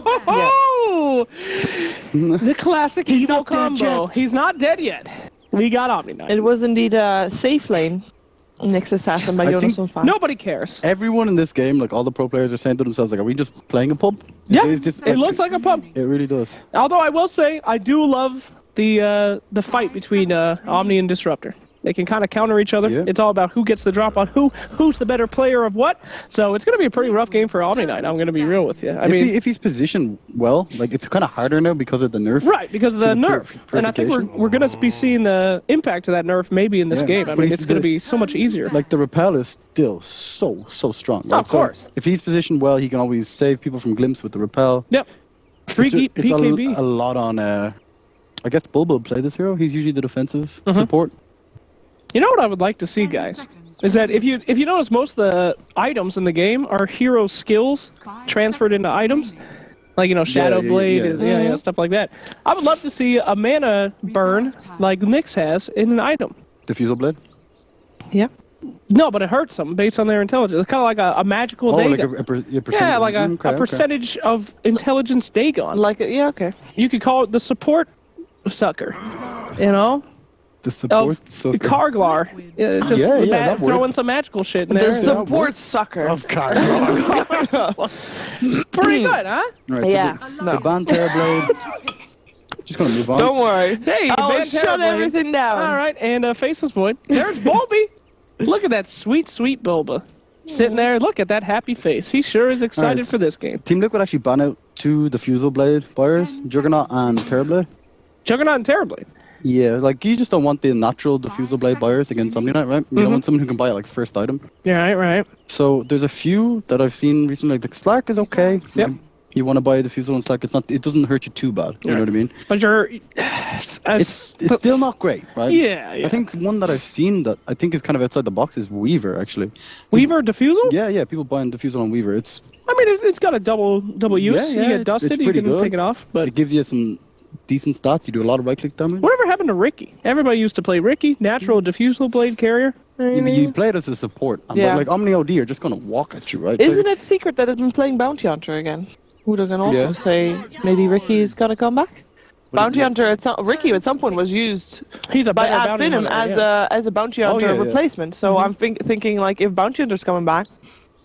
Oh, the classic evil combo. He's not dead yet. We got Omni Knight. It was indeed a safe lane. Next assassin by Jonas on 5. Nobody cares. Everyone in this game, like all the pro players, are saying to themselves, like, "Are we just playing a pub?" Yeah, this, it looks like a pub. It really does. Although I will say, I do love the fight between Omni and Disruptor. They can kind of counter each other. Yeah. It's all about who gets the drop on who's the better player of what. So it's going to be a pretty rough game for Omni Knight. I'm going to be real with you. I mean, if he's positioned well, like it's kind of harder now because of the nerf. Right, because of the nerf. And I think we're going to be seeing the impact of that nerf maybe in this game. I mean, it's going to be so much easier. Like the repel is still so strong. Right? Of course. So if he's positioned well, he can always save people from glimpse with the repel. Yep. Free It's PKB. a lot on. I guess Bulbo play this hero. He's usually the defensive support. You know what I would like to see, guys, is that if you notice, most of the items in the game are hero skills transferred into items, like Shadow Blade, stuff like that. I would love to see a mana burn like Nyx has in an item. Diffusal blade. Yeah. No, but it hurts them based on their intelligence. It's kind of like a magical Dagon. Like a percentage of intelligence Dagon. Okay. You could call it the support sucker. The support sucker. Karglar. Throw in some magical shit in there. The support sucker. Of Kardel. Pretty good, huh? Right, yeah. So the Ban Terrorblade. Just gonna move on. Don't worry. Hey, I'll shut everything down. All right, and Faceless Void. There's Bulby. Look at that sweet Bulba. Sitting there, look at that happy face. He sure is excited for this game. Team Liquid actually ban out 2 Diffusal Blade buyers, Juggernaut and Terrorblade. Juggernaut and Terrorblade. Yeah, like you just don't want the natural Diffusal Blade buyers against Omni Knight, right? You don't want someone who can buy it like first item. Yeah, right. So there's a few that I've seen recently. Like the Slark is okay. Yep. You want to buy a Diffusal and Slark, it doesn't hurt you too bad. You know what I mean? But It's still not great, right? Yeah. I think one that I've seen that I think is kind of outside the box is Weaver, actually. Weaver Diffusal? Yeah. People buying Diffusal on Weaver. It's got a double use. You get dusted, you can take it off. But it gives you some decent stats. You do a lot of right-click damage. Whatever happened to Riki? Everybody used to play Riki, natural Diffusal Blade carrier. You play it as a support. But like Omni OD are just going to walk at you, right? Isn't it secret that has been playing Bounty Hunter again? Who can also say maybe Riki's going to come back? Bounty Hunter, Riki at some point was used by Adfinum as a Bounty Hunter replacement. So I'm thinking like if Bounty Hunter's coming back,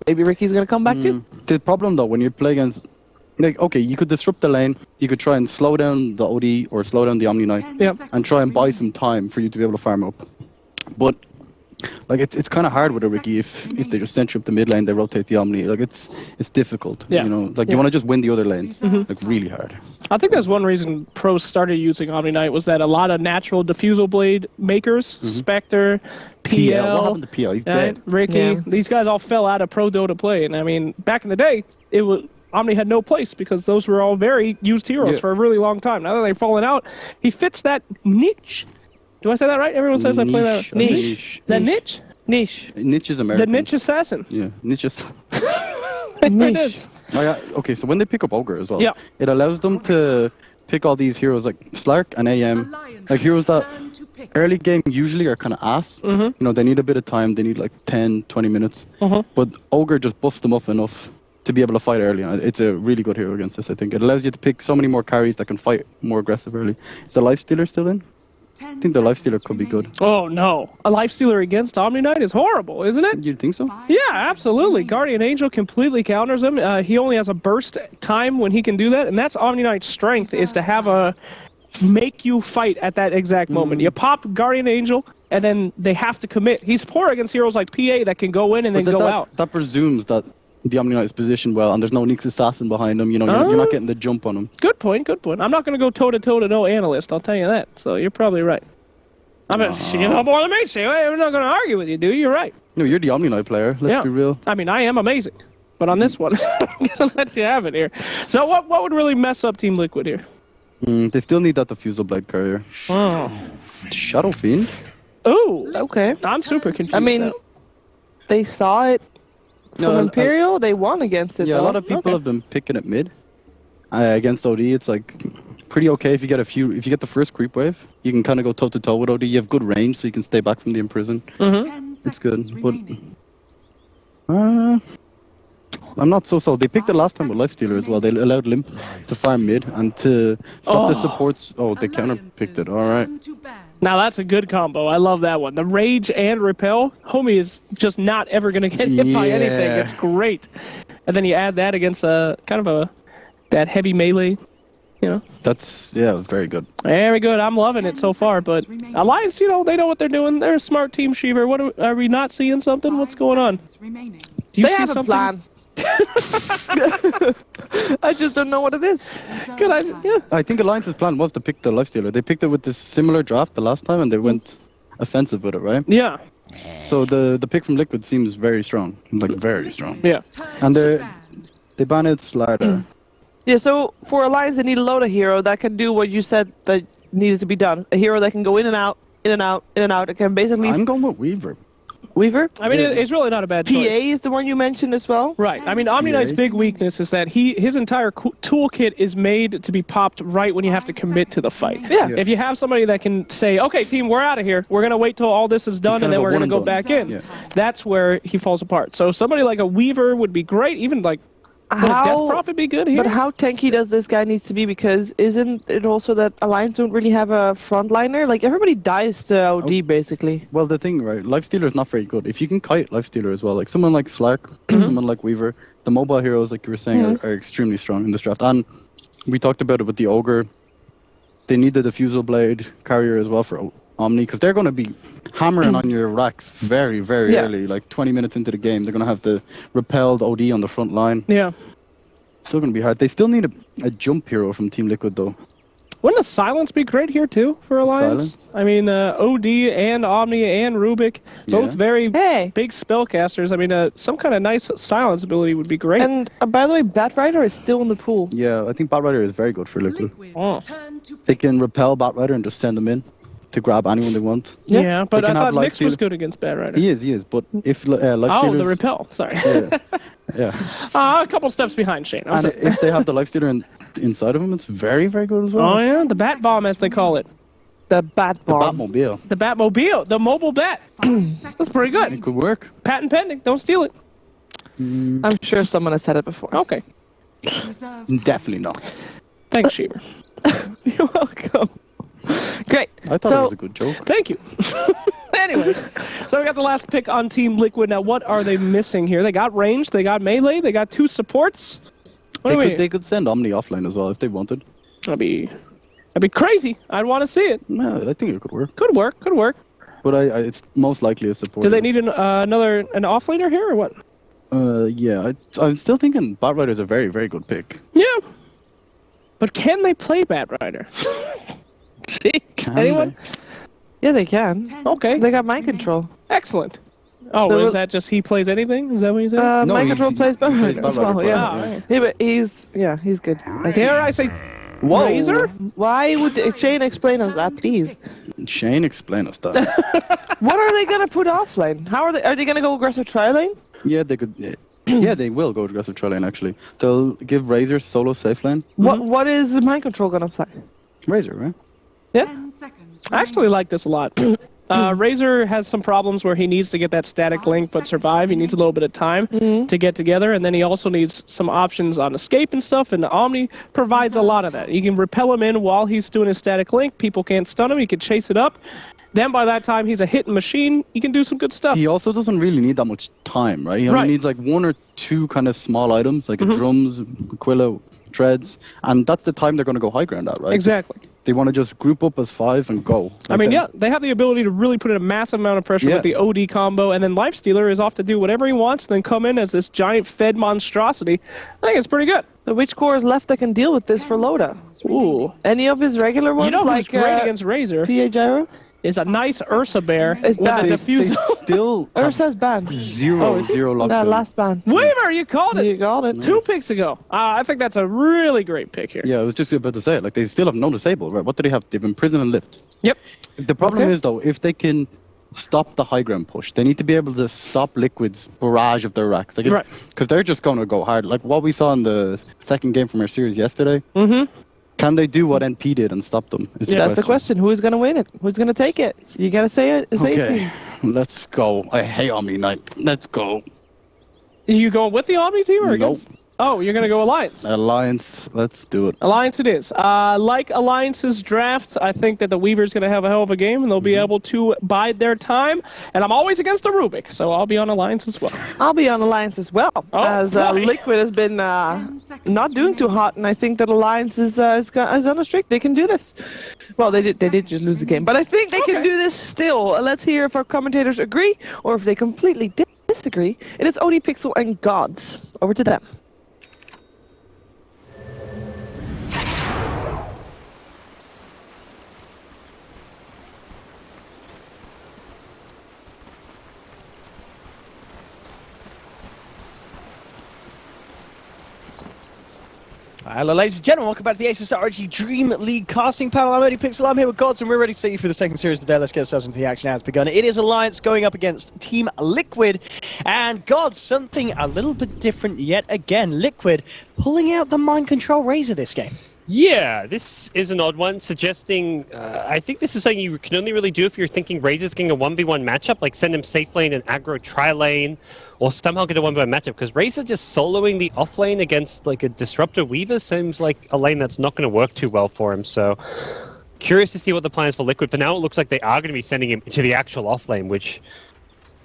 maybe Riki's going to come back too. The problem though, when you play against, like, okay, you could disrupt the lane, you could try and slow down the OD or slow down the Omni Knight, and try and buy some time for you to be able to farm up. But like it's kind of hard with a Riki if they just center up the mid lane, they rotate the Omni. Like it's difficult. You want to just win the other lanes. Like really hard. I think that's one reason pros started using Omni Knight was that a lot of natural Diffusal Blade makers, Spectre, PL. What happened to PL? He's dead. Riki, these guys all fell out of pro Dota play, and I mean back in the day Omni had no place because those were all very used heroes for a really long time. Now that they've fallen out, he fits that niche. Do I say that right? Everyone says I play that. Niche. That niche? Niche. Niche is American. The niche assassin. Yeah, niche assassin. Niche. Okay, so when they pick up Ogre as well, it allows them to pick all these heroes like Slark and AM, like heroes that early game usually are kind of ass. They need a bit of time. They need like 10, 20 minutes. But Ogre just buffs them up enough to be able to fight early. It's a really good hero against this, I think. It allows you to pick so many more carries that can fight more aggressive early. Is the Lifestealer still in? I think the Lifestealer could be good. Oh no, a Lifestealer against Omni Knight is horrible, isn't it? You'd think so? Yeah, absolutely. Guardian Angel completely counters him. He only has a burst time when he can do that, and that's Omni Knight's strength, is to have make you fight at that exact moment. You pop Guardian Angel, and then they have to commit. He's poor against heroes like PA that can go in and then go out. That presumes that the Omni Knight is positioned well, and there's no Nyx Assassin behind him. You're not getting the jump on him. Good point. I'm not going to go toe-to-toe to no analyst, I'll tell you that. So you're probably right. I mean, you know more than me, so I'm not going to argue with you, dude. You're right. No, you're the Omni Knight player. Let's be real. I mean, I am amazing. But on this one, I'm going to let you have it here. So what would really mess up Team Liquid here? They still need that Diffusal Blade carrier. Oh. Shadow Fiend? Ooh. Okay. I'm super confused. I mean, they saw it from Imperial. They won against it, though. A lot of people have been picking it mid. Against OD, it's like pretty okay if you get if you get the first creep wave, you can kind of go toe to toe with OD. You have good range, so you can stay back from the imprison. It's good, but I'm not so sold. They picked it last time with Lifestealer as well. They allowed Limp to farm mid and to stop the supports. Oh, they counter-picked it. All right. Now that's a good combo. I love that one. The Rage and Repel. Homie is just not ever going to get hit by anything. It's great. And then you add that against kind of that heavy melee. You know? That's, yeah, very good. Very good. I'm loving it so far. But Alliance, they know what they're doing. They're a smart team, Sheever. What are we not seeing something? What's going on? Do you see something? A plan. I just don't know what it is. Good idea. Yeah. I think Alliance's plan was to pick the Lifestealer. They picked it with this similar draft the last time, and they went offensive with it, right? Yeah. So the pick from Liquid seems very strong. Like, very strong. Yeah. And they banned Slark. Yeah, so for Alliance, they need a Loda hero that can do what you said that needed to be done. A hero that can go in and out, in and out, in and out. It can basically... I'm going with Weaver. Weaver? I mean, it's really not a bad choice. PA is the one you mentioned as well? Right. I mean, Omni Knight's big weakness is that his entire toolkit is made to be popped right when you have to commit to the fight. Yeah. If you have somebody that can say, okay, team, we're out of here. We're going to wait till all this is done, and then we're going to go back in. Yeah. That's where he falls apart. So somebody like a Weaver would be great, even like... Would a Death Prophet be good here? But how tanky does this guy needs to be? Because isn't it also that Alliance don't really have a frontliner? Like, everybody dies to OD, basically. Well, the thing, right, Lifestealer is not very good. If you can kite Lifestealer as well, like someone like Slark, someone like Weaver, the mobile heroes, like you were saying, are extremely strong in this draft. And we talked about it with the Ogre. They need the Diffusal Blade carrier as well for Omni, because they're going to be hammering on your racks very, very early. Like 20 minutes into the game, they're going to have the repelled OD on the front line. Yeah. It's still going to be hard. They still need a jump hero from Team Liquid, though. Wouldn't a Silence be great here, too, for Alliance? Silence? I mean, OD and Omni and Rubik, both very big spellcasters. I mean, some kind of nice Silence ability would be great. And, by the way, Batrider is still in the pool. Yeah, I think Batrider is very good for Liquid. They can repel Batrider and just send them in to grab anyone they want. Yeah, but I thought Nyx was good against Batrider. He is, but if Lifestealers... Oh, the repel, sorry. Yeah. A couple steps behind Shane. And if they have the Lifestealer inside of him, it's very, very good as well. Oh, yeah, the Bat Bomb, as they call it. The Bat Bomb. The Batmobile. The Batmobile, the mobile bat. That's pretty good. It could work. Patent pending, don't steal it. I'm sure someone has said it before. Okay. Definitely not. Thanks, Sheever. You're welcome. Great. I thought it was a good joke. Thank you. Anyway, so we got the last pick on Team Liquid. Now, what are they missing here? They got range, they got melee, they got 2 supports. They could send Omni offline as well if they wanted. That'd be crazy. I'd want to see it. No, I think it could work. Could work. But it's most likely a support. Do they need an offlaner here or what? Yeah, I'm still thinking Batrider is a very, very good pick. Yeah. But can they play Batrider? Anyone? Yeah, they can. Okay. They got mind control. Excellent. Oh, is that just he plays anything? Is that what you said? No, mind control plays Batrider as well, yeah. Right. Yeah, but he's good. Dare I say, Razor? Why would Shane explain us that, please? Shane, explain us that. What are they gonna put offline? Are they gonna go aggressive tri-lane? Yeah, they could. Yeah, they will go aggressive tri-lane, actually. They'll give Razor solo safe lane. What is mind control gonna play? Razor, right? Yeah. I actually like this a lot. Razor has some problems where he needs to get that static link but survive. He needs a little bit of time to get together, and then he also needs some options on escape and stuff, and the Omni provides a lot of that. You can repel him in while he's doing his static link. People can't stun him. He can chase it up. Then by that time, he's a hitting machine. He can do some good stuff. He also doesn't really need that much time, right? He only needs like 1 or 2 kind of small items, like a drums, Aquila, treads, and that's the time they're going to go high ground at, right? Exactly. They want to just group up as 5 and go. I mean, they have the ability to really put in a massive amount of pressure with the OD combo, and then Lifestealer is off to do whatever he wants, and then come in as this giant fed monstrosity. I think it's pretty good. So which core is left that can deal with this for Loda? Ooh. Any of his regular ones? You know who's great against Razor? PA Gyro? Is a nice Ursa bear with a diffuser. Still Ursa's banned. Zero lockdown. That last ban. Weaver, you called it. You got it. 2 picks ago. I think that's a really great pick here. Yeah, I was just about to say it. Like, they still have no disable, right? What do they have? They have Imprison and Lift. Yep. The problem is, though, if they can stop the high ground push, they need to be able to stop Liquid's barrage of their racks. Like, because they're just going to go hard. Like what we saw in the second game from our series yesterday. Can they do what NP did and stop them? That's the question. Who's going to win it? Who's going to take it? You got to say it. Okay, let's go. I hate Omni Knight. Let's go. You going with the Omni team or against? Oh, you're going to go Alliance. Alliance, let's do it. Alliance it is. Like Alliance's draft, I think that the Weaver's going to have a hell of a game, and they'll be able to bide their time. And I'm always against the Rubik, so I'll be on Alliance as well. I'll be on Alliance as well, as Liquid has been not doing too hot, and I think that Alliance is on a streak. They can do this. Well, they did just lose the game, but I think they can do this still. Let's hear if our commentators agree, or if they completely disagree. It is Oni, Pixel, and Gods. Over to them. Hello ladies and gentlemen, welcome back to the Asus RG Dreamleague casting panel. I'm Oni Pixel, I'm here with Gods, and we're ready to take you through the second series of the day. Let's get ourselves into the action as begun. It is Alliance going up against Team Liquid, and Gods, something a little bit different yet again. Liquid pulling out the mind control Razor this game. Yeah, this is an odd one, suggesting, I think this is something you can only really do if you're thinking Razor's getting a 1v1 matchup, like send him safe lane and aggro tri-lane, or somehow get a 1v1 matchup, because Razor just soloing the off lane against like a Disruptor Weaver seems like a lane that's not going to work too well for him, so curious to see what the plan is for Liquid. For now, it looks like they are going to be sending him to the actual off lane, which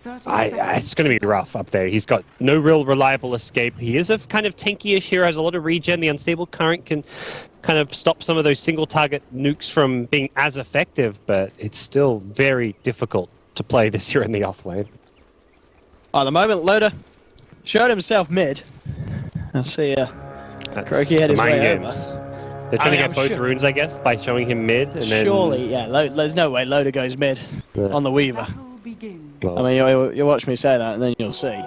it's going to be rough up there. He's got no real reliable escape. He is a kind of tanky-ish hero, has a lot of regen. The unstable current can kind of stop some of those single target nukes from being as effective, but it's still very difficult to play this hero in the off lane. At the moment, Loader showed himself mid. I'll see Kroki had his way over. They're trying to get both runes, I guess, by showing him mid, and then... Surely, yeah, there's no way Loader goes mid on the Weaver. Well, I mean, you watch me say that, and then you'll see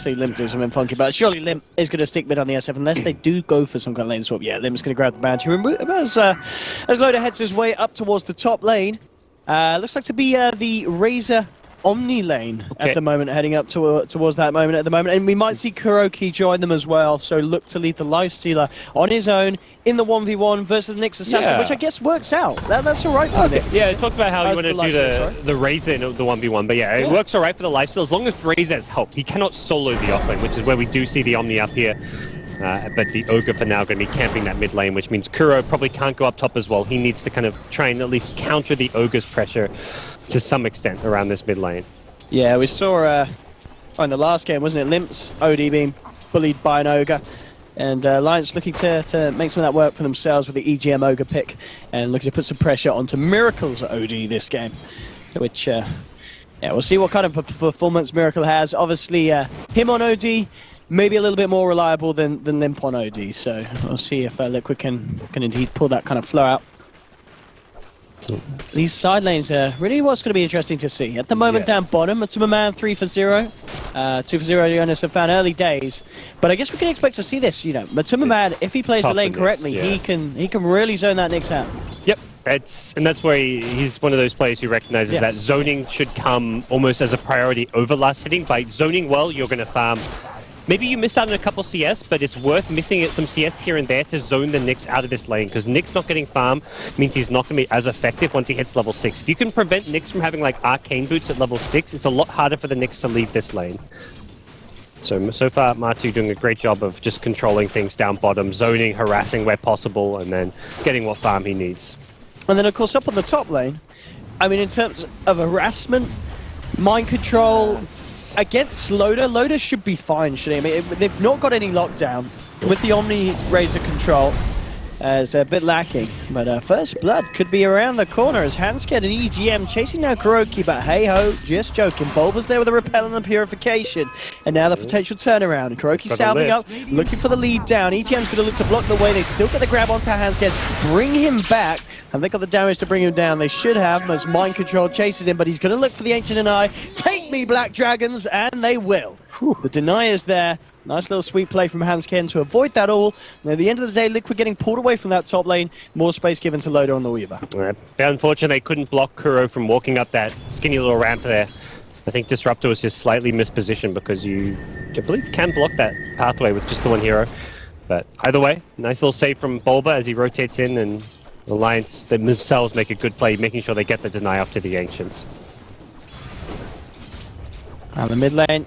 Limp do something funky. But surely Limp is going to stick mid on the SF unless they do go for some kind of lane swap. Yeah, Limp's going to grab the bounty. As Loader heads his way up towards the top lane, looks like to be the Razor Omni lane at the moment, heading up towards that moment at the moment. And we might see Kuroki join them as well, so look to lead the Lifestealer on his own in the 1v1 versus the Nyx Assassin, which I guess works out. That's alright for Nyx. Yeah, it talked about how you want to do the Razor in the 1v1, but yeah, it works alright for the Lifesteal as long as Razor has help. He cannot solo the off lane, which is where we do see the Omni up here. But the Ogre for now going to be camping that mid lane, which means Kuro probably can't go up top as well. He needs to kind of try and at least counter the Ogre's pressure to some extent around this mid lane. Yeah, we saw in the last game, wasn't it? Limp's OD being bullied by an Ogre, and Alliance looking to make some of that work for themselves with the EGM Ogre pick, and looking to put some pressure onto Miracle's OD this game, which, yeah, we'll see what kind of performance Miracle has. Obviously, him on OD, maybe a little bit more reliable than Limp on OD, so we'll see if Liquid can indeed pull that kind of flow out. These side lanes are really what's going to be interesting to see. At the moment, down bottom, Matuma Man 3 for 0. 2 for 0, Jonas have found early days. But I guess we can expect to see this, you know. Matuma Man, if he plays the lane correctly, he can really zone that Nyx out. Yep. And that's where he's one of those players who recognizes that zoning should come almost as a priority over last hitting. By zoning well, you're going to farm. Maybe you miss out on a couple CS, but it's worth missing some CS here and there to zone the Nyx out of this lane, because Nyx not getting farm means he's not going to be as effective once he hits level 6. If you can prevent Nyx from having like arcane boots at level 6, it's a lot harder for the Nyx to leave this lane. So far, Martu doing a great job of just controlling things down bottom, zoning, harassing where possible, and then getting what farm he needs. And then, of course, up on the top lane, I mean, in terms of harassment, mind control against Loader should be fine, shouldn't he? I mean, they've not got any lockdown with the Omni Razor control. It's a bit lacking, but First Blood could be around the corner as Hanscad and EGM chasing now Kuroki, but hey-ho, just joking. Bulba's there with a Repel and the Purification, and now the potential turnaround. Kuroki salving up, looking for the lead down. EGM's going to look to block the way. They still get the grab onto Hanscad, bring him back. Have they got the damage to bring him down? They should have, as Mind Control chases him, but he's going to look for the Ancient Deny. Take me, Black Dragons, and they will. The Deny is there. Nice little sweet play from Hansken to avoid that all. And at the end of the day, Liquid getting pulled away from that top lane. More space given to Loader on the Weaver. Right. Yeah, unfortunately, they couldn't block Kuro from walking up that skinny little ramp there. I think Disruptor was just slightly mispositioned because you, I believe, can block that pathway with just the one hero. But either way, nice little save from Bulba as he rotates in, and Alliance themselves make a good play, making sure they get the deny off to the Ancients. And the mid lane.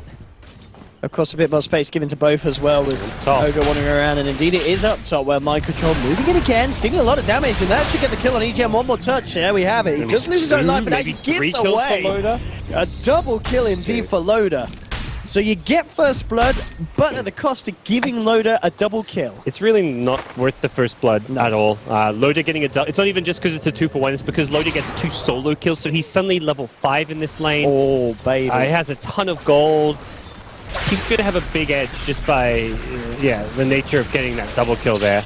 Of course, a bit more space given to both as well, with Ogre wandering around, and indeed it is up top where Mind Control moving in again, sticking a lot of damage, and that should get the kill on EGM. One more touch, there we have it. He just loses his own life, but now he gives away a double kill indeed for Loader. So you get first blood, but at the cost of giving Loader a double kill. It's really not worth the first blood at all. Loader getting a double, it's not even just because it's a 2-for-1, it's because Loader gets 2 solo kills, so he's suddenly level 5 in this lane. Oh, baby. He has a ton of gold. He's going to have a big edge just by, the nature of getting that double kill there.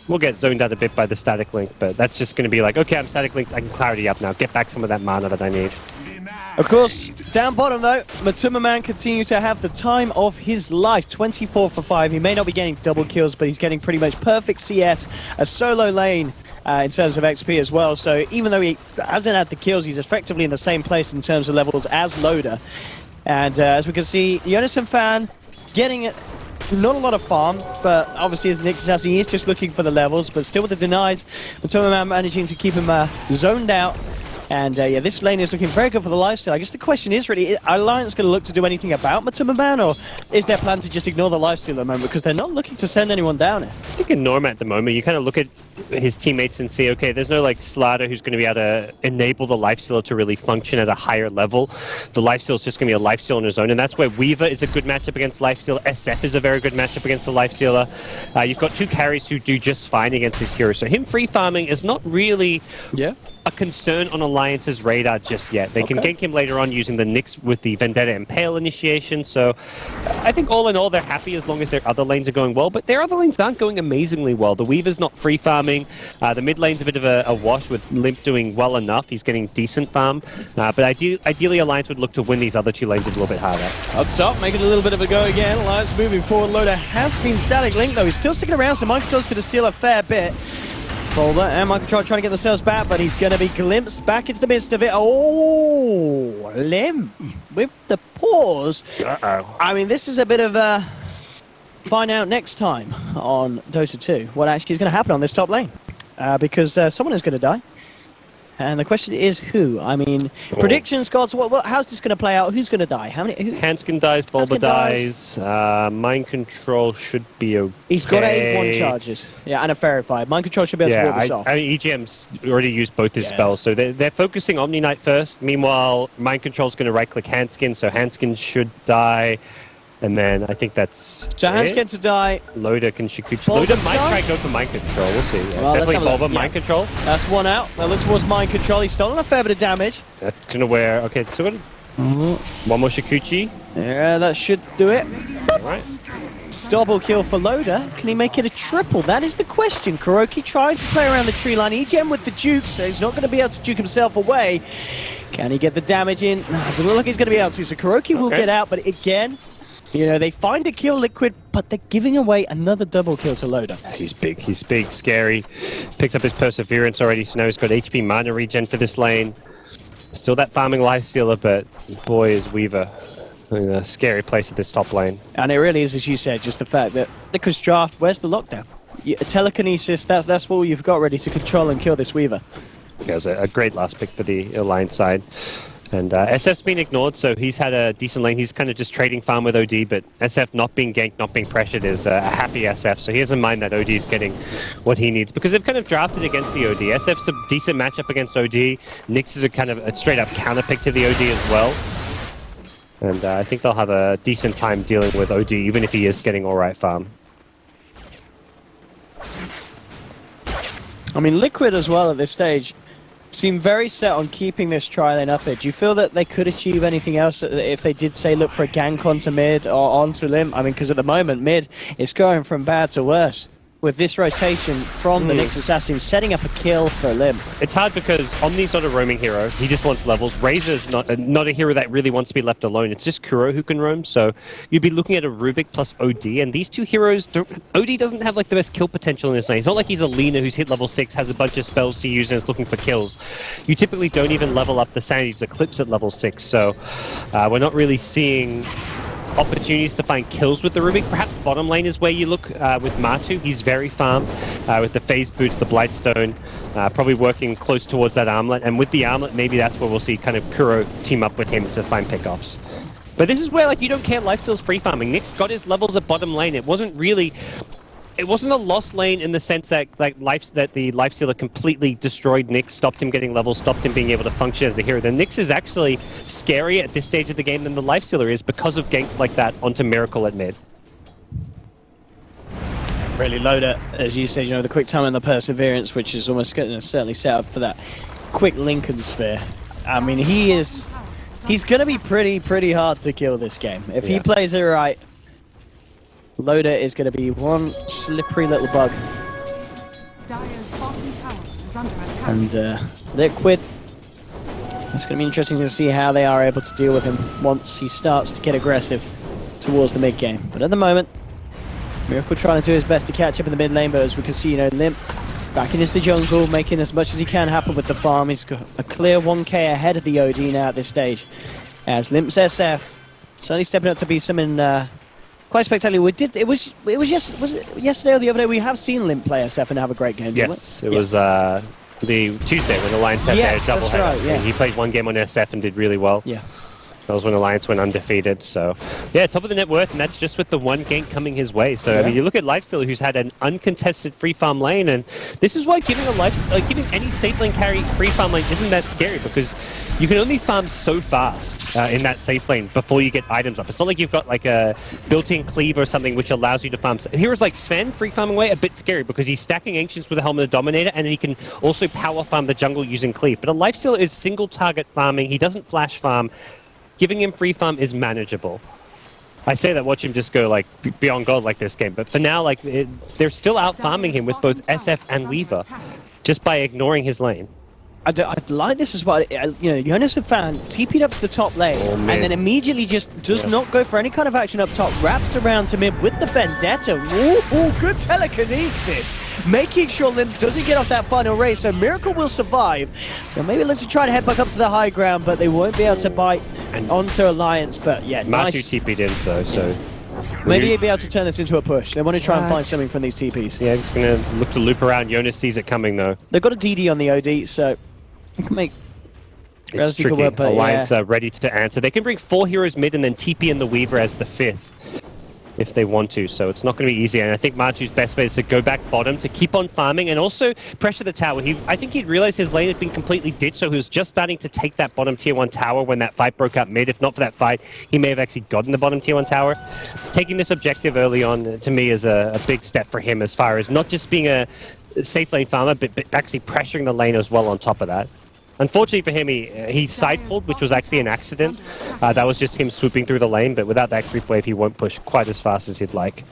We'll get zoned out a bit by the static link, but that's just going to be like, okay, I'm static linked, I can clarity up now, get back some of that mana that I need. Of course, down bottom though, Matuma continues to have the time of his life. 24 for 5. He may not be getting double kills, but he's getting pretty much perfect CS, a solo lane in terms of XP as well. So even though he hasn't had the kills, he's effectively in the same place in terms of levels as Loader. And as we can see, Jonas and Fan getting it. Not a lot of farm, but obviously as Nyx Assassin, he is just looking for the levels, but still with the denies, Matuma managing to keep him zoned out. And this lane is looking very good for the lifesteal. I guess the question is really, is Alliance going to look to do anything about Matuma, or is their plan to just ignore the lifesteal at the moment, because they're not looking to send anyone down here? I think ignore him at the moment. You kind of look at his teammates and see, okay, there's no like Slaughter who's going to be able to enable the lifesteal to really function at a higher level. The lifesteal is just going to be a lifesteal on his own, and that's where Weaver is a good matchup against lifesteal. SF is a very good matchup against the lifestealer. You've got 2 carries who do just fine against this hero, so him free farming is not really a concern on Alliance's radar just yet. They can gank him later on using the Nyx with the Vendetta Impale initiation, so I think all in all they're happy as long as their other lanes are going well, but their other lanes aren't going amazingly well. The Weaver's not free farming, the mid lane's a bit of a wash with Limp doing well enough, he's getting decent farm, but ideally Alliance would look to win these other 2 lanes a little bit harder. Up top, making a little bit of a go again, Alliance moving forward. Loader has been static linked though, he's still sticking around, so Mind Control's going to steal a fair bit. Boulder and Mind Control trying to get themselves back, but he's going to be glimpsed back into the midst of it. Oh, Lim with the pause. I mean, this is a bit of a find out next time on Dota 2 what actually is going to happen on this top lane, because someone is going to die. And the question is who? I mean, predictions, gods, how's this going to play out? Who's going to die? How many? Hanskin dies, Bulba dies. Mind Control should be okay. He's got 81 charges. Yeah, and a verified. Mind Control should be able to walk this off. I mean, EGM's already used both his spells, so they're focusing Omni Knight first. Meanwhile, Mind Control's going to right-click Hanskin, so Hanskin should die. And then I think that's so Hanskin to die. Loader can Shikuchi. Loader might try to go for Mind Control. We'll see. Yeah, well, definitely Bulba, Mind Control. That's one out. Now let's towards Mind Control. He's stolen a fair bit of damage. That's going to wear... Okay, so one more Shikuchi. Yeah, that should do it. All right. Double kill for Loader. Can he make it a triple? That is the question. Kuroki trying to play around the tree line. EGM with the juke, so he's not going to be able to juke himself away. Can he get the damage in? No, it doesn't look like he's going to be able to. So Kuroki will get out, but again... You know, they find a kill Liquid, but they're giving away another double kill to Loader. He's big, scary. Picked up his Perseverance already, so now he's got HP mana regen for this lane. Still that farming lifestealer, but boy is Weaver in a scary place at this top lane. And it really is, as you said, just the fact that Liquid's draft, where's the lockdown? Telekinesis, that's what you've got ready to control and kill this Weaver. Yeah, it was a great last pick for the Alliance side. And SF's been ignored, so he's had a decent lane. He's kind of just trading farm with OD, but SF not being ganked, not being pressured is a happy SF, so he doesn't mind that OD is getting what he needs, because they've kind of drafted against the OD. SF's a decent matchup against OD. Nyx is a kind of a straight-up counter pick to the OD as well. And I think they'll have a decent time dealing with OD, even if he is getting alright farm. I mean, Liquid as well at this stage seem very set on keeping this tri-lane up there. Do you feel that they could achieve anything else if they did, say, look for a gank onto mid or onto Limb? I mean, because at the moment, mid is going from bad to worse. With this rotation from the Nyx Assassin setting up a kill for Limb. It's hard because Omni's not a roaming hero. He just wants levels. Razor's not a hero that really wants to be left alone. It's just Kuro who can roam. So you'd be looking at a Rubik plus OD, and these 2 heroes OD doesn't have like the best kill potential in his lane. It's not like he's a Lina who's hit level 6, has a bunch of spells to use, and is looking for kills. You typically don't even level up the Sanity's Eclipse at level 6. So we're not really seeing opportunities to find kills with the Rubik. Perhaps bottom lane is where you look with Matu. He's very farm with the phase boots, the Blightstone, probably working close towards that armlet. And with the armlet, maybe that's where we'll see kind of Kuro team up with him to find pickoffs. But this is where, like, you don't care lifesteal's free farming. Nick's got his levels at bottom lane. It wasn't a lost lane in the sense that the lifestealer completely destroyed Nick, stopped him getting levels, stopped him being able to function as a hero. The Nyx is actually scarier at this stage of the game than the lifestealer is because of ganks like that onto Miracle at mid. Really Loader, as you said, the quick time and the perseverance, which is almost going to certainly set up for that quick Lincoln sphere. I mean, he's going to be pretty hard to kill this game. If he plays it right, Loader is going to be one slippery little bug. And Liquid, it's going to be interesting to see how they are able to deal with him once he starts to get aggressive towards the mid game. But at the moment, Miracle trying to do his best to catch up in the mid lane, but as we can see, Limp backing into the jungle, making as much as he can happen with the farm. He's got a clear 1k ahead of the OD now at this stage. As Limp's SF certainly stepping up to be something quite spectacular. It was yesterday or the other day we have seen Limp play SF and have a great game. Yes, it was the Tuesday when Alliance had their doubleheader. Right, yeah. He played one game on SF and did really well. Yeah. That was when Alliance went undefeated, so... Yeah, top of the net worth, and that's just with the one gank coming his way. So, I mean, you look at Lifestealer, who's had an uncontested free farm lane, and this is why giving any safe lane carry free farm lane isn't that scary, because you can only farm so fast in that safe lane before you get items up. It's not like you've got like a built-in cleave or something which allows you to farm. Heroes like Sven free farming away, a bit scary, because he's stacking Ancients with a Helmet of Dominator, and then he can also power farm the jungle using cleave. But a Lifestealer is single-target farming, he doesn't flash farm. Giving him free farm is manageable. I say that, watch him just go like beyond God like this game, but for now, like they're still out farming him with both SF and Weaver, just by ignoring his lane. I'd like this as well. Jonas and Fan TP'd up to the top lane, and then immediately just does not go for any kind of action up top. Wraps around to mid with the Vendetta. Ooh, good telekinesis, making sure Limp doesn't get off that final race. So Miracle will survive. So maybe look to try to head back up to the high ground, but they won't be able to bite onto Alliance. But yeah, Matthew nice. TP'd in though, so. Maybe he'd be able to turn this into a push. They want to try and find something from these TPs. Yeah, just gonna look to loop around. Jonas sees it coming though. They've got a DD on the OD, so. Make it's tricky. Work, Alliance ready to answer. They can bring 4 heroes mid and then TP in the Weaver as the 5th if they want to, so it's not going to be easy. And I think Martu's best bet is to go back bottom to keep on farming and also pressure the tower. I think he'd realized his lane had been completely ditched, so he was just starting to take that bottom tier 1 tower when that fight broke out mid. If not for that fight, he may have actually gotten the bottom tier 1 tower. Taking this objective early on, to me, is a big step for him as far as not just being a safe lane farmer, but actually pressuring the lane as well on top of that. Unfortunately for him, he side-pulled, which was actually an accident. That was just him swooping through the lane, but without that creep wave, he won't push quite as fast as he'd like.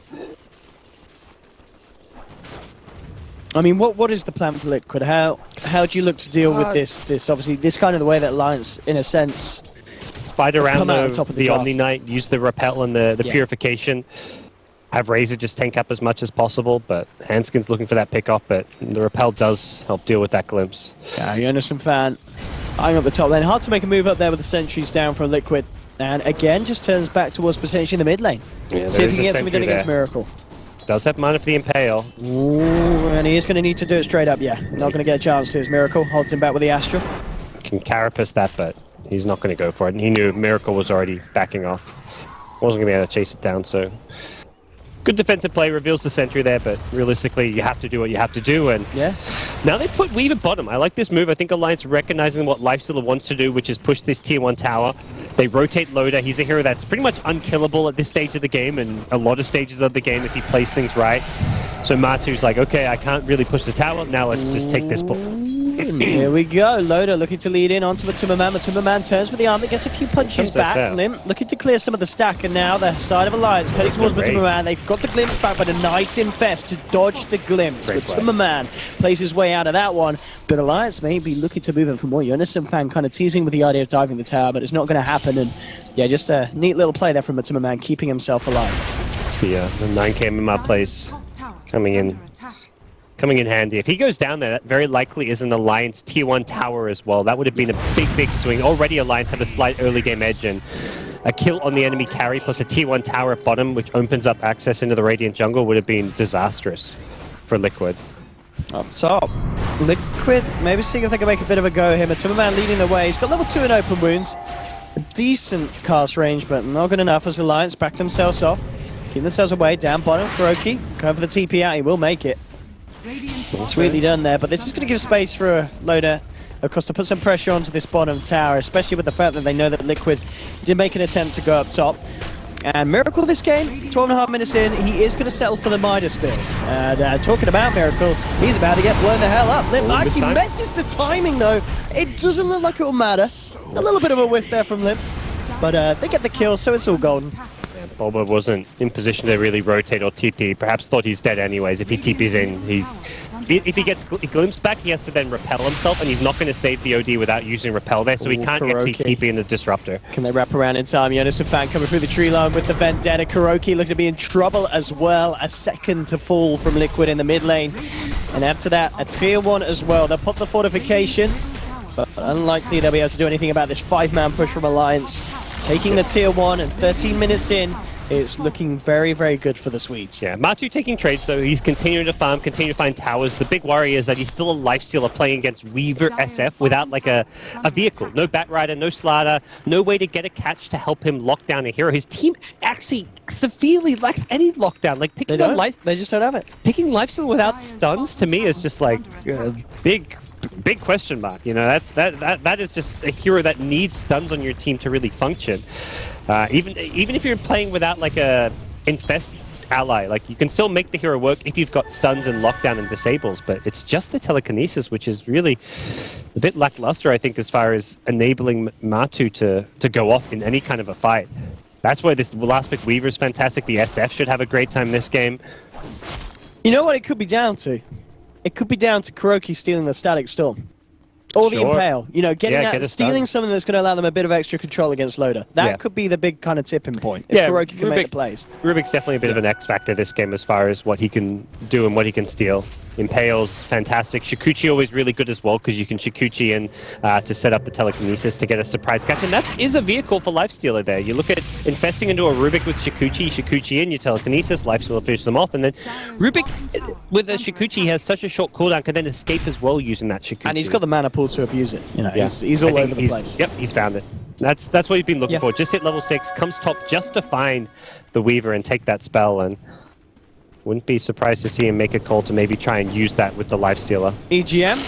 I mean, what is the plan for Liquid? How do you look to deal with this? Obviously, this kind of the way that Alliance, in a sense, fight around the Omni Knight, use the repel and the purification. Have Razor just tank up as much as possible, but Hanskin's looking for that pick off, but the repel does help deal with that glimpse. Yeah, Jonas and Fan eyeing up the top lane. Hard to make a move up there with the sentries down from Liquid. And again, just turns back towards potentially the mid lane. Yeah, see if he can get something done against Miracle. Does have mana for the Impale. Ooh, and he is going to need to do it straight up, yeah. Not going to get a chance to. His Miracle holds him back with the Astral. Can carapace that, but he's not going to go for it. And he knew Miracle was already backing off. Wasn't going to be able to chase it down, so... Good defensive play, reveals the sentry there, but realistically, you have to do what you have to do, and now they put Weaver bottom. I like this move. I think Alliance recognizing what Lifestealer wants to do, which is push this tier 1 tower. They rotate Loader. He's a hero that's pretty much unkillable at this stage of the game, and a lot of stages of the game if he plays things right. So Martu's like, okay, I can't really push the tower, now let's just take this ball. Here we go. Loader looking to lead in onto Matumbaman. Matumbaman turns with the arm that gets a few punches back. Limp looking to clear some of the stack, and now the side of Alliance turning towards Matumbaman. They've got the glimpse back, but a nice infest to dodge the glimpse. Matumbaman plays his way out of that one, but Alliance may be looking to move him for more. Jonas and Fan kind of teasing with the idea of diving the tower, but it's not going to happen. And yeah, just a neat little play there from Matumbaman, keeping himself alive. It's the 9k MMR plays coming in handy. If he goes down there, that very likely is an Alliance tier 1 tower as well. That would have been a big swing. Already Alliance have a slight early game edge, and a kill on the enemy carry plus a tier 1 tower at bottom, which opens up access into the Radiant jungle, would have been disastrous for Liquid. Up top, Liquid maybe seeing if they can make a bit of a go here. Matumbaman leading the way. He's got level 2 in open wounds. A decent cast range, but not good enough as Alliance back themselves off. Keep themselves away, down bottom, Kuroki. Going for the TP out, he will make it. Sweetly done there, but this is going to give space for Loda, of course, to put some pressure onto this bottom tower, especially with the fact that they know that Liquid did make an attempt to go up top. And Miracle this game, 12.5 minutes in, he is going to settle for the Midas build. And talking about Miracle, he's about to get blown the hell up. Limp actually messes the timing though. It doesn't look like it will matter. A little bit of a whiff there from Limp, but they get the kill, so it's all golden. Bulba wasn't in position to really rotate or TP. Perhaps thought he's dead anyways. If he TPs in, if he gets glimpsed back, he has to then repel himself, and he's not going to save the OD without using repel there, so he can't actually TP in the Disruptor. Can they wrap around in time? Jonas and Fan coming through the tree line with the Vendetta. Kuroki looking to be in trouble as well. A second to fall from Liquid in the mid lane. And after that, a tier 1 as well. They'll pop the fortification, but unlikely they'll be able to do anything about this 5-man push from Alliance. Taking the tier 1 and 13 minutes in, it's looking very, very good for the Swedes. Yeah, Matu taking trades though. He's continuing to farm, continuing to find towers. The big worry is that he's still a lifestealer playing against Weaver SF without like a vehicle. No Batrider, no Slaughter, no way to get a catch to help him lock down a hero. His team actually severely lacks any lockdown. Like picking on life, they just don't have it. Picking lifesteal without stuns to me is just like big question mark. You know, that is just a hero that needs stuns on your team to really function. Even if you're playing without like a infest ally, like you can still make the hero work if you've got stuns and lockdown and disables, but it's just the telekinesis which is really a bit lackluster, I think, as far as enabling Matu to go off in any kind of a fight. That's why this last pick Weaver is fantastic. The SF should have a great time this game. You know what it could be down to? It could be down to Kuroki stealing the Static Storm. Or the Impale. You know, stealing something that's going to allow them a bit of extra control against Loda. That could be the big kind of tipping point. If Kuroki can make the plays. Rubik's definitely a bit of an X factor this game as far as what he can do and what he can steal. Impale's fantastic. Shikuchi always really good as well, because you can Shikuchi in to set up the telekinesis to get a surprise catch, and that is a vehicle for Lifestealer there. You look at infesting into a Rubik with Shikuchi in, your telekinesis, Lifestealer finishes them off, and then Rubik with a Shikuchi has such a short cooldown, can then escape as well using that Shikuchi. And he's got the mana pool to abuse it. You know, he's all over the place. Yep, he's found it. That's what he's been looking for. Just hit level 6, comes top just to find the Weaver and take that spell, and wouldn't be surprised to see him make a call to maybe try and use that with the Lifestealer. EGM.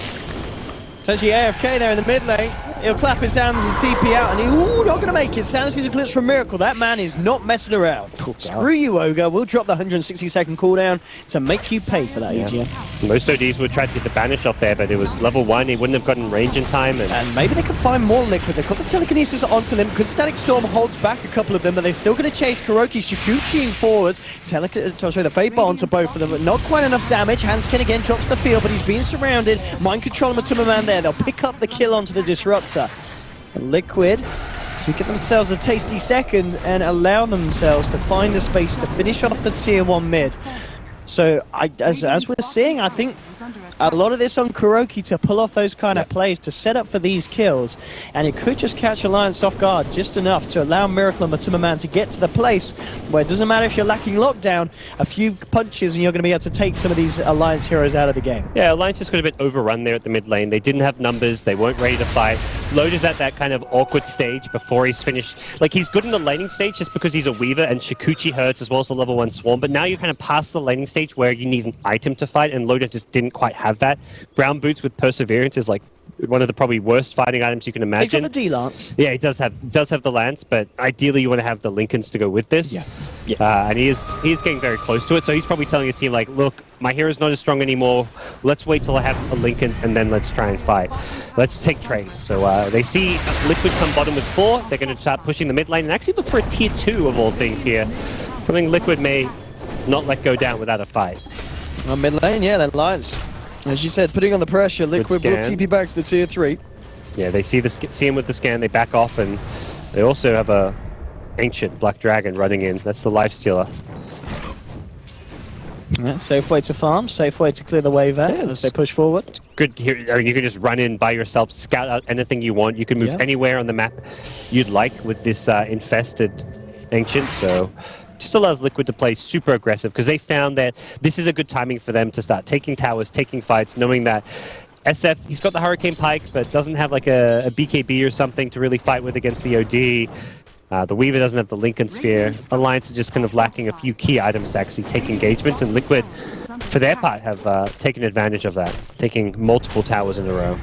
Essentially AFK there in the mid lane. He'll clap his hands and TP out, and not going to make it. Sounds he's a glitch from Miracle. That man is not messing around. Screw you, Ogre. We'll drop the 160-second cooldown to make you pay for that, EGM. Most ODs would try to get the banish off there, but it was level 1. He wouldn't have gotten range in time. And maybe they can find more Liquid. They've got the telekinesis onto them. Good Static Storm holds back a couple of them, but they're still going to chase Kuroki. Shikuchiing forwards. The Fate Ball onto both of them, but not quite enough damage. Hanskin again drops the field, but he's being surrounded. Mind Control and Matuma Man there. They'll pick up the kill onto the Disruptor. Liquid to give themselves a tasty second and allow themselves to find the space to finish off the tier 1 mid. So as we're seeing, I think a lot of this on Kuroki to pull off those kind of plays to set up for these kills, and it could just catch Alliance off guard just enough to allow Miracle and Matuma Man to get to the place where it doesn't matter if you're lacking lockdown, a few punches and you're going to be able to take some of these Alliance heroes out of the game. Yeah, Alliance just got a bit overrun there at the mid lane. They didn't have numbers, they weren't ready to fight. Loda's at that kind of awkward stage before he's finished. Like, he's good in the laning stage just because he's a Weaver and Shikuchi hurts as well as the level 1 Swarm, but now you're kind of past the laning stage where you need an item to fight, and Loda just didn't quite have that. Brown Boots with Perseverance is like one of the probably worst fighting items you can imagine. He's got the D-Lance. Yeah, he does have the Lance, but ideally you want to have the Lincolns to go with this. And he is getting very close to it, so he's probably telling his team, like, look, my hero's not as strong anymore. Let's wait till I have a Lincolns, and then let's try and fight. Let's take trades. So they see Liquid come bottom with 4. They're going to start pushing the mid lane and actually look for a tier 2 of all things here. Something Liquid may not let go down without a fight. On mid lane, that Alliance. As you said, putting on the pressure, Liquid will TP back to the tier 3. Yeah, they see him with the scan, they back off, and they also have a Ancient Black Dragon running in. That's the Lifestealer. Safe way to farm, safe way to clear the wave there as they push forward. Good here. You can just run in by yourself, scout out anything you want. You can move anywhere on the map you'd like with this infested Ancient, so just allows Liquid to play super aggressive because they found that this is a good timing for them to start taking towers, taking fights, knowing that SF, he's got the Hurricane Pike, but doesn't have like a BKB or something to really fight with against the OD. The Weaver doesn't have the Lincoln Sphere. Alliance is just kind of lacking a few key items to actually take engagements, and Liquid, for their part, have taken advantage of that, taking multiple towers in a row.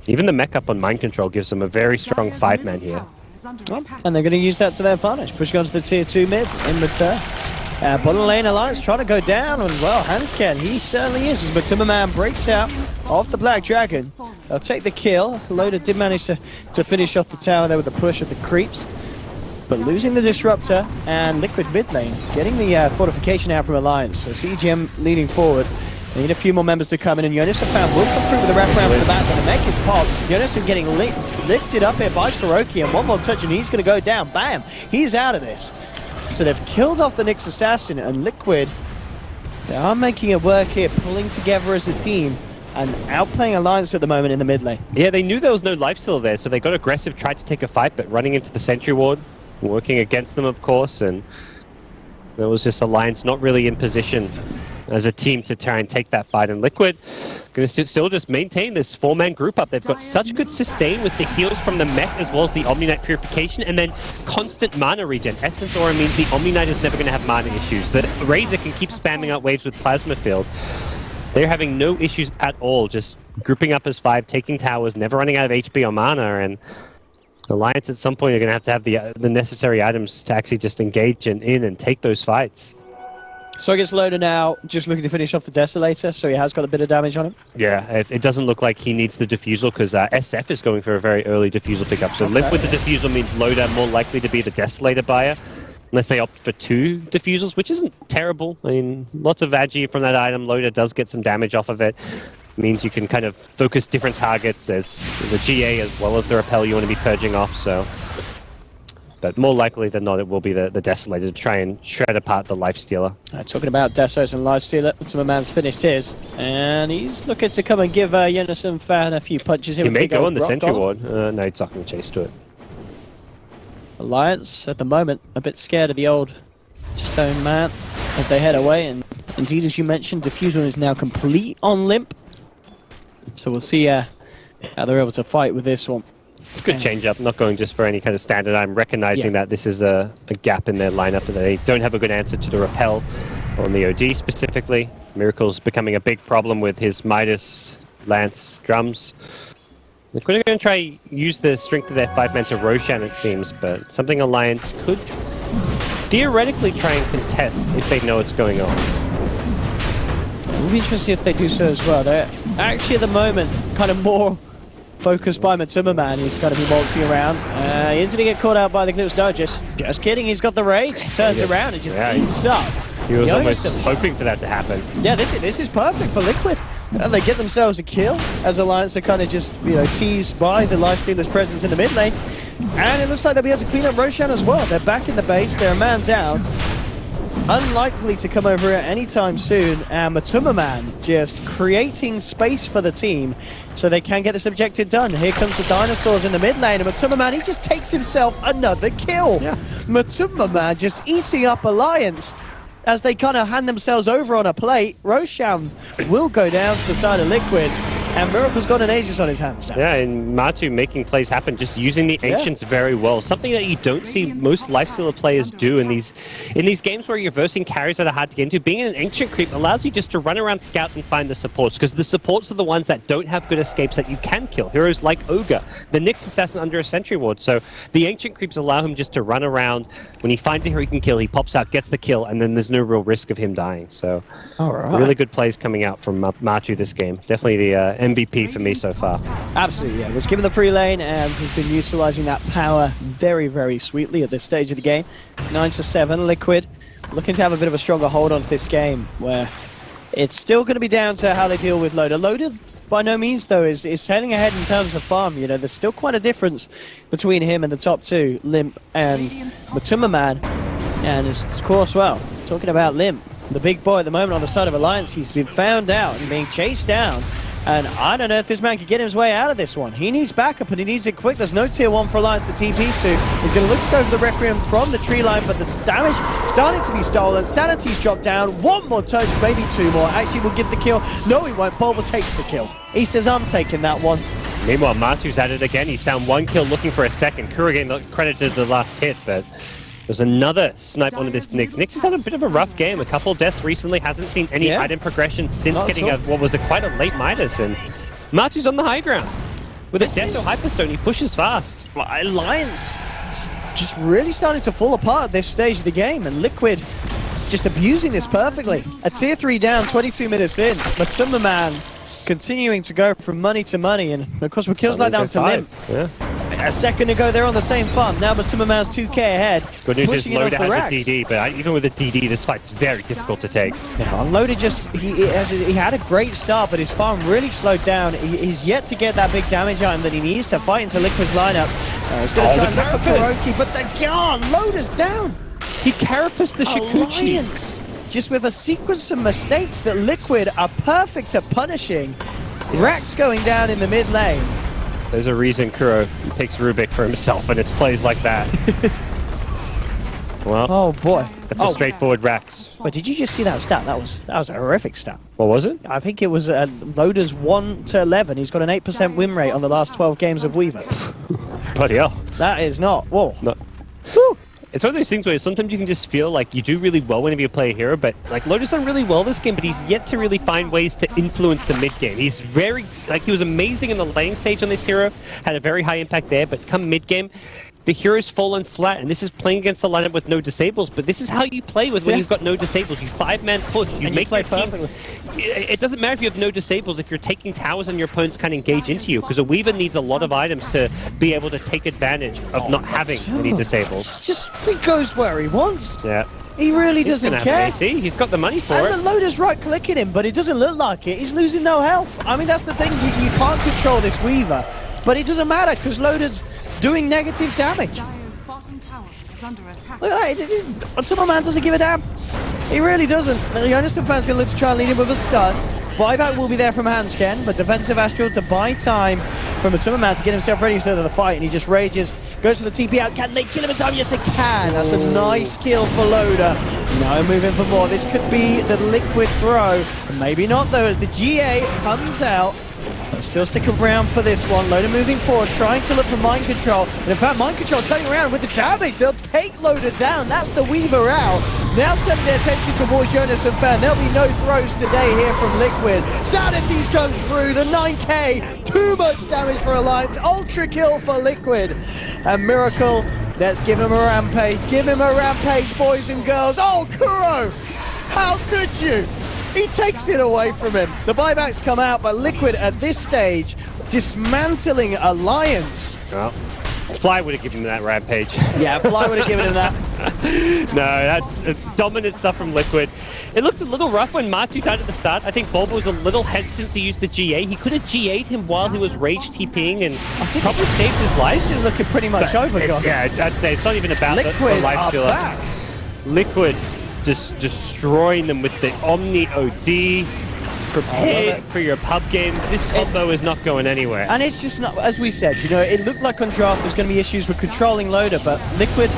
Even the mech up on Mind Control gives them a very strong 5-man here. And they're going to use that to their advantage, pushing on to the tier 2 mid in return. Bottom lane Alliance trying to go down, and well, Hanscan, he certainly is, as Matumbaman breaks out of the Black Dragon. They'll take the kill. Loda did manage to finish off the tower there with the push of the creeps, but losing the Disruptor, and Liquid mid lane getting the fortification out from Alliance. So CGM leading forward. They need a few more members to come in, and Yonisov will come through with a wraparound from the back, but the mech is popped. Yonisov getting lifted up here by Soroki, and one more touch and he's going to go down. Bam! He's out of this. So they've killed off the Nyx Assassin, and Liquid, they are making it work here, pulling together as a team, and outplaying Alliance at the moment in the mid lane. Yeah, they knew there was no lifesteal there, so they got aggressive, tried to take a fight, but running into the Sentry Ward, working against them, of course, and there was just Alliance not really in position as a team to try and take that fight. And Liquid going to still just maintain this 4-man group up. They've got such good sustain with the heals from the mech as well as the Omni Knight Purification, and then constant mana regen. Essence Aura means the Omni Knight is never going to have mana issues. That Razor can keep spamming out waves with Plasma Field. They're having no issues at all, just grouping up as 5, taking towers, never running out of HP or mana, and Alliance at some point are going to have the necessary items to actually just engage in and take those fights. So I guess Loda now just looking to finish off the Desolator, so he has got a bit of damage on him. Yeah, it doesn't look like he needs the Diffusal, because SF is going for a very early Diffusal pickup. So Limp with the Diffusal means Loda more likely to be the Desolator buyer, unless they opt for 2 Diffusals, which isn't terrible. I mean, lots of Agi from that item. Loda does get some damage off of it. Means you can kind of focus different targets. There's the GA as well as the Repel you want to be purging off, so... But more likely than not, it will be the Desolator to try and shred apart the Lifestealer. Talking about Desos and Lifestealer, Matumbaman's finished his, and he's looking to come and give Yonisov Fan a few punches here. He may go on the Sentry Ward. No, he's not going to chase to it. Alliance, at the moment, a bit scared of the old Stone Man as they head away, and indeed, as you mentioned, Diffusal is now complete on Limp. So we'll see how they're able to fight with this one. It's a good change-up, not going just for any kind of standard. I'm recognizing that this is a gap in their lineup, and they don't have a good answer to the Repel on the OD specifically. Miracle's becoming a big problem with his Midas, Lance, Drums. They're going to try use the strength of their 5-man to Roshan, it seems, but something Alliance could theoretically try and contest if they know what's going on. It will be interesting if they do so as well. They're actually at the moment kind of more focused by Matumbaman. He's going to be waltzing around. He's going to get caught out by the Eclipse. No, just kidding. He's got the rage. Turns around and just eats up. He was almost hoping for that to happen. Yeah, this is perfect for Liquid. They get themselves a kill as Alliance are kind of just, teased by the Lifestealer's presence in the mid lane. And it looks like they'll be able to clean up Roshan as well. They're back in the base. They're a man down. Unlikely to come over here anytime soon, and Matumbaman just creating space for the team so they can get this objective done. Here comes the Dinosaurs in the mid lane, and Matumbaman, he just takes himself another kill. Yeah. Matumbaman just eating up Alliance as they kind of hand themselves over on a plate. Roshan will go down to the side of Liquid, and Miracle's got an Aegis on his hands now. Yeah, and Matu making plays happen, just using the Ancients very well. Something that you don't see most Lifestealer players do in these games where you're versing carries that are hard to get into. Being an Ancient creep allows you just to run around, scout, and find the supports, because the supports are the ones that don't have good escapes that you can kill. Heroes like Ogre, the Nyx Assassin under a Sentry Ward. So the Ancient creeps allow him just to run around. When he finds a hero he can kill, he pops out, gets the kill, and then there's no real risk of him dying. So really good plays coming out from Matu this game. Definitely the MVP for me so far. Absolutely, yeah. Was given the free lane and has been utilizing that power very, very sweetly at this stage of the game. 9-7, Liquid looking to have a bit of a stronger hold onto this game, where it's still going to be down to how they deal with Loda. Loda, by no means, though, is sailing ahead in terms of farm. There's still quite a difference between him and the top two, Limp and Matumbaman. And of course, well, talking about Limp, the big boy at the moment on the side of Alliance, he's been found out and being chased down And I don't know if this man can get his way out of this one. He needs backup and he needs it quick. There's no tier 1 for Alliance to TP to. He's going to look to go for the Requiem from the tree line, but the damage starting to be stolen. Sanity's dropped down. One more touch, maybe 2 more. Actually, will get the kill. No, he won't. Bulba takes the kill. He says, I'm taking that one. Meanwhile, Matu's at it again. He's found 1 kill looking for a second. Kuro getting credited the last hit, but there's another snipe on this Nyx. Nyx has had a bit of a rough game. A couple of deaths recently. Hasn't seen any item progression since getting what was quite a late Midas. And Matu's on the high ground. With a Deso Hyperstone, he pushes fast. Well, Alliance just really starting to fall apart at this stage of the game. And Liquid just abusing this perfectly. A tier 3 down, 22 minutes in. Matumba Man continuing to go from money to money. And of course, with kills like down to Limp. Yeah. A second ago, they're on the same farm. Now Matumba Man's 2k ahead. Good news is Loda has a DD, but even with a DD, this fight's very difficult to take. Yeah, Loda just, he had a great start, but his farm really slowed down. He's yet to get that big damage item that he needs to fight into Liquid's lineup. He's going to try and look for Kuroki, but Loda's down. He carapaced the Shukuchi. Alliance, just with a sequence of mistakes that Liquid are perfect at punishing. Rax going down in the mid lane. There's a reason Kuro picks Rubik for himself, and it's plays like that. Well, oh boy, that's a straightforward Rax. But did you just see that stat? That was a horrific stat. What was it? I think it was Loda's 1 to 11. He's got an 8% win rate on the last 12 games of Weaver. Bloody hell. That is not. Whoa. No. Whew. It's one of those things where sometimes you can just feel like you do really well whenever you play a hero, but like Loda's done really well this game, but he's yet to really find ways to influence the mid game. He's very, he was amazing in the laning stage on this hero, had a very high impact there, but come mid game, the hero's fallen flat, and this is playing against a lineup with no disables, but this is how you play with when you've got no disables. You 5-man push, you make your team. It doesn't matter if you have no disables, if you're taking towers and your opponents can engage into you, because a Weaver needs a lot of items to be able to take advantage of not having any disables. He goes where he wants. Yeah. He really doesn't care. He's got the money for it. And Loda's right-clicking him, but it doesn't look like it. He's losing no health. I mean, that's the thing. You can't control this Weaver, but it doesn't matter because Loda's doing negative damage. Look at that. Matumba Man doesn't give a damn. He really doesn't. The Yoniston fan's going to look to try and lead him with a stun. Buyback will be there from Hansken, but defensive Astral to buy time from Matumba Man to get himself ready for the fight, and he just rages. Goes for the TP out. Can they kill him in time? Yes, they can. That's a nice kill for Loda. Now moving for more. This could be the Liquid throw. Maybe not, though, as the GA comes out. Still stick around for this one. Loda moving forward, trying to look for mind control. And in fact, mind control turning around with the damage. They'll take Loda down. That's the Weaver out. Now turning their attention towards Jonas and Fan. There'll be no throws today here from Liquid. Sanity's gone through. The 9k. Too much damage for Alliance. Ultra kill for Liquid. And Miracle, let's give him a rampage. Give him a rampage, boys and girls. Oh, Kuro! How could you? He takes it away from him. The buybacks come out, but Liquid at this stage dismantling Alliance. Well, Fly would have given him that rampage. Yeah, Fly would have given him that. No, that's dominant stuff from Liquid. It looked a little rough when Matu died at the start. I think Bulba was a little hesitant to use the GA. He could have GA'd him while he was rage TPing and probably saved his life. This is looking pretty much over, guys. Yeah, I'd say it's not even about the life stealer. Back. Liquid just destroying them with the Omni OD. Prepare for your pub game. This combo is not going anywhere. And it's just not, as we said, you know, it looked like on draft there's going to be issues with controlling Loda, but Liquid,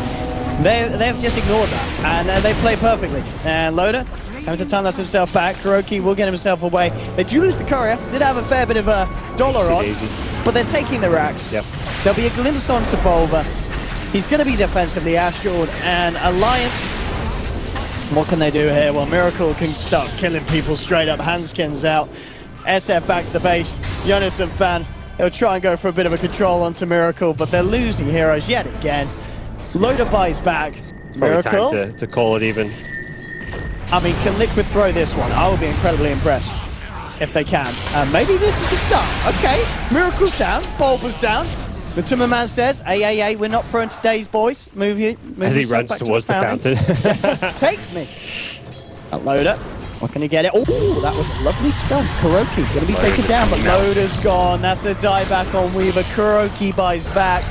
they've just ignored that, and they play perfectly. And Loda, having to time that's himself back. Kuroki will get himself away. They do lose the courier, did have a fair bit of a dollar on, but they're taking the racks. Yep. There'll be a glimpse on Bulba. He's going to be defensively Astral, and Alliance, what can they do here? Well, Miracle can start killing people straight up. Hansken's out. SF back to the base. Jonas and Fan, they'll try and go for a bit of a control onto Miracle, but they're losing heroes yet again. Loda buys back. Miracle. Time to call it even. I mean, can Liquid throw this one? I will be incredibly impressed if they can. Maybe this is the start. Okay, Miracle's down. Bulba's down. Matumba Man says, hey, we're not throwing today's boys. Move as he runs towards the fountain. Take me. Loda, what can he get it? Oh, that was a lovely stun. Kuroki going to be taken down, but Loda's gone. That's a dieback on Weaver. Kuroki buys back.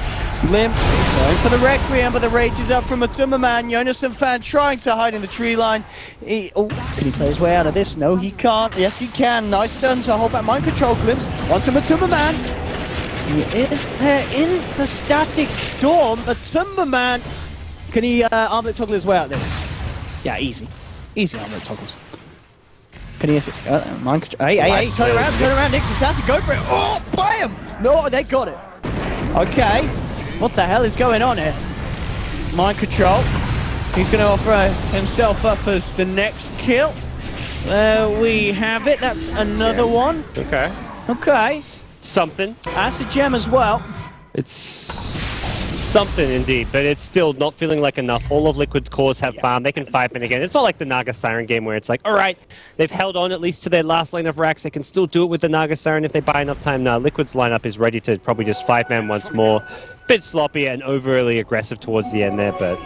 Limp going for the Requiem, but the rage is up from Matumba Man. Jonas and Fan trying to hide in the tree line. Can he play his way out of this? No, he can't. Yes, he can. Nice stun to hold back mind control glimpse onto Matumba Man. He is there in the static storm. Matumba Man, can he armlet toggle his way out of this? Yeah, easy. Easy armlet toggles. Can he mind control? Hey, turn around, Nixon Santa, go for it. Oh, bam! No, they got it. Okay. What the hell is going on here? Mind control. He's going to offer himself up as the next kill. We have it. That's another one. Okay. Okay. Something. That's a gem as well. It's something indeed, but it's still not feeling like enough. All of Liquid's cores have farmed. They can 5-man again. It's not like the Naga Siren game where it's like, all right, they've held on at least to their last lane of racks. They can still do it with the Naga Siren if they buy enough time. Now, Liquid's lineup is ready to probably just 5-man once more. Bit sloppy and overly aggressive towards the end there, but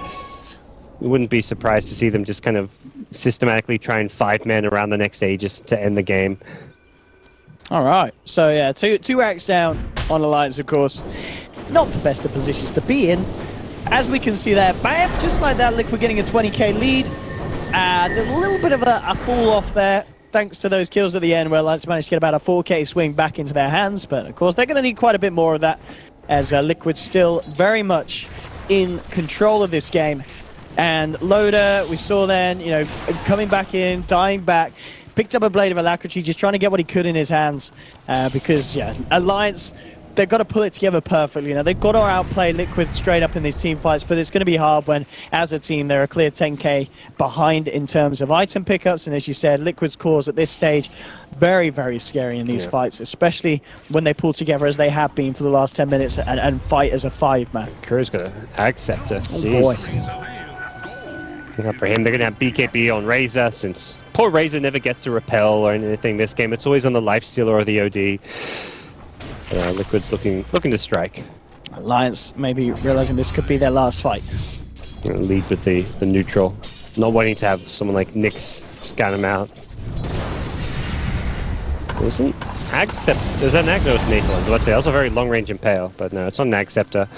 we wouldn't be surprised to see them just kind of systematically try and 5-man around the next Aegis to end the game. All right. So, yeah, two racks down on Alliance, of course. Not the best of positions to be in. As we can see there, bam, just like that, Liquid getting a 20k lead. And a little bit of a fall off there, thanks to those kills at the end, where Alliance managed to get about a 4k swing back into their hands. But, of course, they're going to need quite a bit more of that, as Liquid still very much in control of this game. And Loader, we saw then, you know, coming back in, dying back, picked up a Blade of Alacrity, just trying to get what he could in his hands. Because, yeah, Alliance, they've got to pull it together perfectly. You know, they've got to outplay Liquid straight up in these team fights, but it's going to be hard when, as a team, they're a clear 10k behind in terms of item pickups. And as you said, Liquid's cores at this stage, very, very scary in these fights, especially when they pull together as they have been for the last 10 minutes and fight as a 5-man. Kur's got an Ag Scepter. Oh boy. For him, they're going to have BKB on Razor, since poor Razor never gets a repel or anything this game. It's always on the Lifestealer or the OD. Liquid's looking to strike. Alliance maybe realizing this could be their last fight. Lead with the neutral. Not wanting to have someone like Nyx scan him out. Wasn't Ag Scepter? There's an Ag? No, it's an Aether. So let's say also very long range impale, but no, it's on Ag Scepter.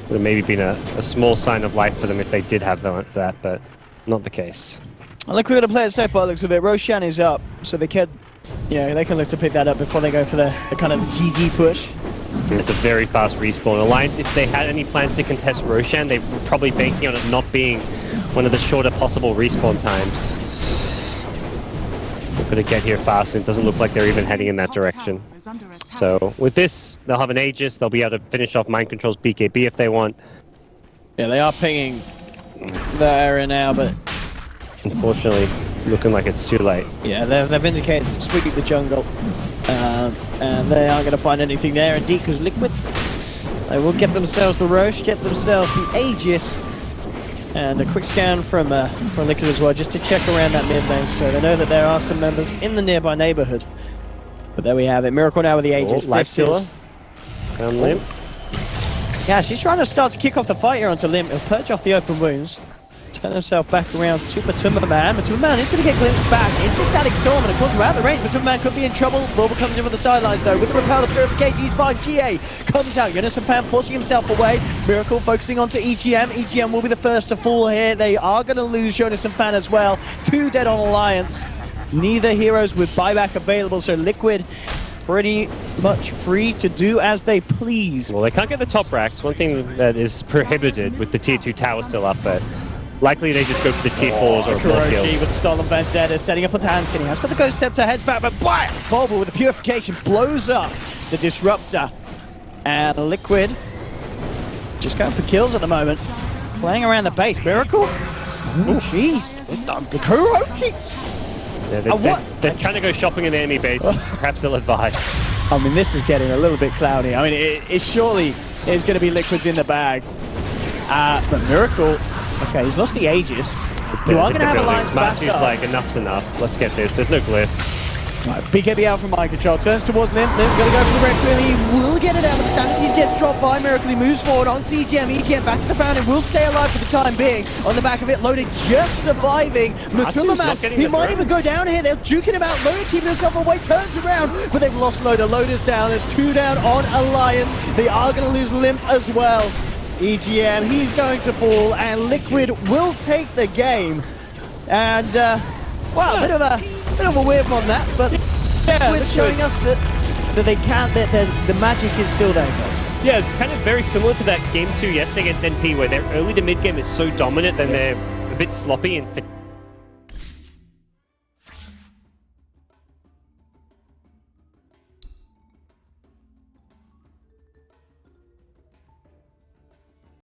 Would have maybe been a small sign of life for them if they did have that, but not the case. Liquid to play it safe by the looks of it. Roshan is up, so they can, you know, they can look to pick that up before they go for the kind of the GG push. It's a very fast respawn. Alliance, if they had any plans to contest Roshan, they were probably banking on it not being one of the shorter possible respawn times. They're going to get here fast, and it doesn't look like they're even heading in that direction. So with this, they'll have an Aegis. They'll be able to finish off Mind Control's BKB if they want. Yeah, they are pinging the area now, but unfortunately, looking like it's too late. Yeah, they've indicated to sweep the jungle, and they aren't going to find anything there. Indeed, because Liquid, they will get themselves the Roche, get themselves the Aegis, and a quick scan from Liquid as well, just to check around that mid lane. So they know that there are some members in the nearby neighborhood. But there we have it. Miracle now with the Aegis. Lifestealer. Limp. Yeah, she's trying to start to kick off the fight here onto Limp. He'll purge off the open wounds. Turn himself back around to Matumba Man. Matumba Man is going to get glimpsed back into the static storm, and of course, without the range, Matumba Man could be in trouble. Lorba comes in with the sidelines though. With the repel, the purification, he's fine. GA comes out. Jonas and Fan forcing himself away. Miracle focusing onto EGM. EGM will be the first to fall here. They are going to lose Jonas and Fan as well. 2 dead on Alliance. Neither heroes with buyback available, so Liquid pretty much free to do as they please. Well, they can't get the top racks. One thing that is prohibited with the tier 2 tower still up, but likely they just go for the tier 4s or more kills. With Stolen Vendetta setting up a Tanskin. He has got the Ghost Scepter, heads back, but bam! Bulba with the Purification blows up the Disruptor. And Liquid just going for kills at the moment. Playing around the base. Miracle? Oh, jeez. The Kuroki! Yeah, they're trying to go shopping in the enemy base. Perhaps they'll advise. I mean, this is getting a little bit cloudy. I mean, it surely is going to be Liquid's in the bag. But Miracle, okay, he's lost the Aegis. You are going to have Alliance back up. like, enough's enough. Let's get this. There's no glyph. Right, BKB out from mind control, turns towards Limp, Limp gonna go for the Requiem, he will get it out, but the Sanities gets dropped by Miracle, he moves forward on EGM, EGM back to the Fountain, will stay alive for the time being, on the back of it, Loda just surviving, Matulaman, he might even go down here, they're juking him out, Loda keeping himself away, turns around, but they've lost Loda, Loda's down, there's 2 down on Alliance, they are gonna lose Limp as well, EGM, he's going to fall, and Liquid will take the game, and wow, a bit of a weird one that, but Liquid showing us that they can't, that the magic is still there, guys. Yeah, it's kind of very similar to that game 2 yesterday against NP, where their early to mid game is so dominant, then they're a bit sloppy and